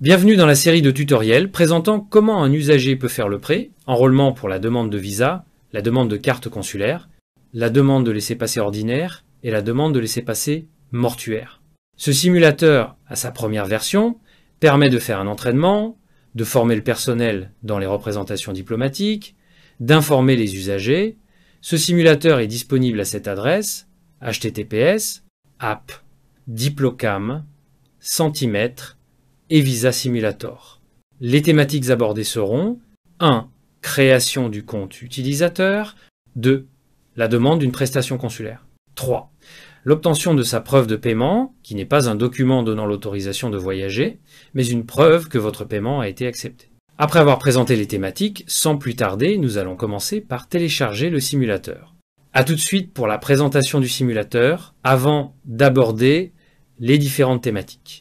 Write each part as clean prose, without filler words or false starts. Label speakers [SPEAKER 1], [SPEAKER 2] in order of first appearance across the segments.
[SPEAKER 1] Bienvenue dans la série de tutoriels présentant comment un usager peut faire le prêt, enrôlement pour la demande de visa, la demande de carte consulaire, la demande de laissez-passer ordinaire et la demande de laissez-passer mortuaire. Ce simulateur, à sa première version, permet de faire un entraînement, de former le personnel dans les représentations diplomatiques, d'informer les usagers. Ce simulateur est disponible à cette adresse https://app.diplocam/cm et Visa Simulator. Les thématiques abordées seront 1. Création du compte utilisateur. 2. La demande d'une prestation consulaire. 3. L'obtention de sa preuve de paiement, qui n'est pas un document donnant l'autorisation de voyager, mais une preuve que votre paiement a été accepté. Après avoir présenté les thématiques, sans plus tarder, nous allons commencer par télécharger le simulateur. A tout de suite pour la présentation du simulateur, avant d'aborder les différentes thématiques.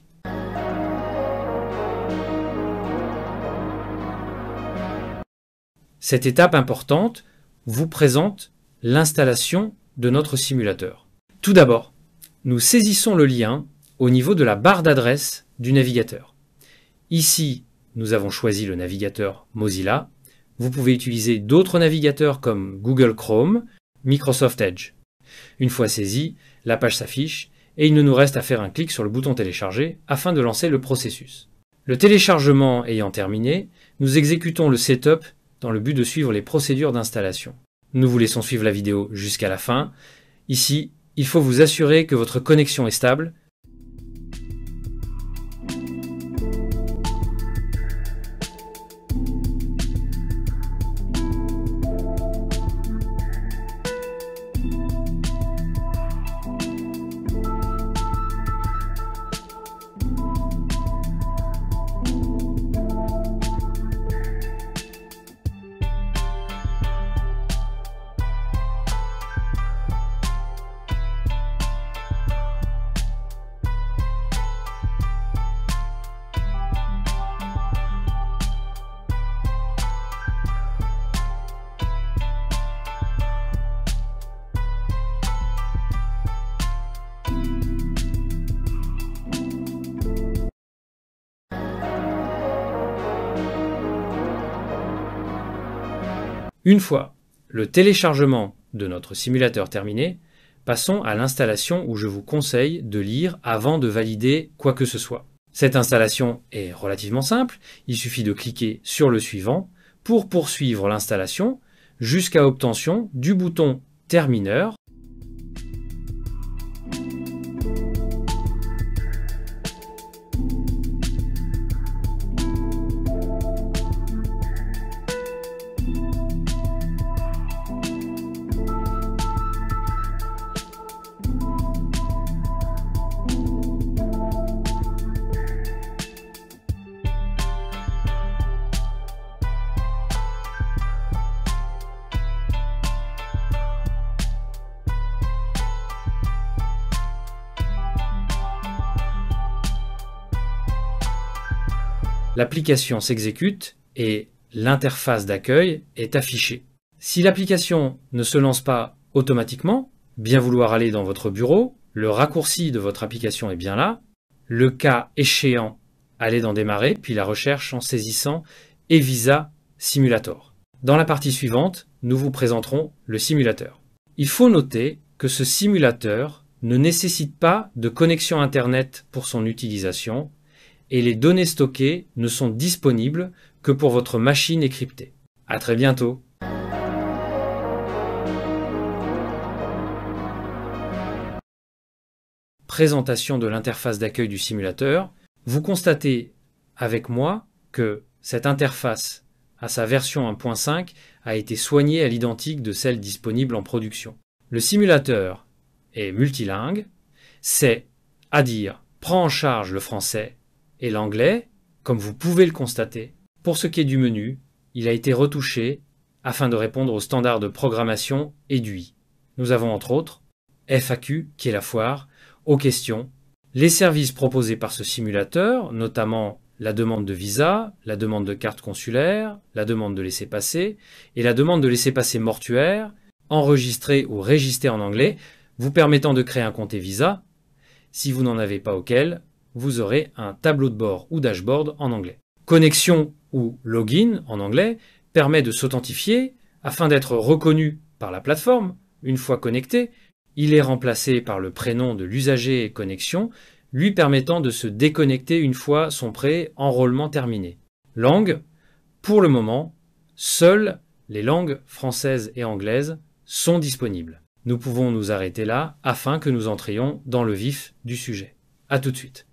[SPEAKER 1] Cette étape importante vous présente l'installation de notre simulateur. Tout d'abord, nous saisissons le lien au niveau de la barre d'adresse du navigateur. Ici, nous avons choisi le navigateur Mozilla. Vous pouvez utiliser d'autres navigateurs comme Google Chrome, Microsoft Edge. Une fois saisi, la page s'affiche et il ne nous reste à faire un clic sur le bouton télécharger afin de lancer le processus. Le téléchargement ayant terminé, nous exécutons le setup dans le but de suivre les procédures d'installation. Nous vous laissons suivre la vidéo jusqu'à la fin. Ici, il faut vous assurer que votre connexion est stable. Une fois le téléchargement de notre simulateur terminé, passons à l'installation où je vous conseille de lire avant de valider quoi que ce soit. Cette installation est relativement simple, il suffit de cliquer sur le suivant pour poursuivre l'installation jusqu'à obtention du bouton termineur. L'application s'exécute et l'interface d'accueil est affichée. Si l'application ne se lance pas automatiquement, bien vouloir aller dans votre bureau, le raccourci de votre application est bien là, le cas échéant, allez dans Démarrer, puis la recherche en saisissant eVisa Simulator. Dans la partie suivante, nous vous présenterons le simulateur. Il faut noter que ce simulateur ne nécessite pas de connexion Internet pour son utilisation, et les données stockées ne sont disponibles que pour votre machine est cryptée. À très bientôt. Présentation de l'interface d'accueil du simulateur. Vous constatez avec moi que cette interface, à sa version 1.5, a été soignée à l'identique de celle disponible en production. Le simulateur est multilingue, c'est-à-dire prend en charge le français et l'anglais, comme vous pouvez le constater. Pour ce qui est du menu, il a été retouché afin de répondre aux standards de programmation et d'UI. Nous avons entre autres FAQ, qui est la foire, aux questions, les services proposés par ce simulateur, notamment la demande de visa, la demande de carte consulaire, la demande de laissez-passer et la demande de laissez-passer mortuaire, enregistrée ou régistée en anglais, vous permettant de créer un compte Visa. Si vous n'en avez pas auquel, vous aurez un tableau de bord ou dashboard en anglais. Connexion ou login en anglais permet de s'authentifier afin d'être reconnu par la plateforme. Une fois connecté, il est remplacé par le prénom de l'usager connexion, lui permettant de se déconnecter une fois son pré-enrôlement terminé. Langue, pour le moment, seules les langues françaises et anglaises sont disponibles. Nous pouvons nous arrêter là afin que nous entrions dans le vif du sujet. À tout de suite.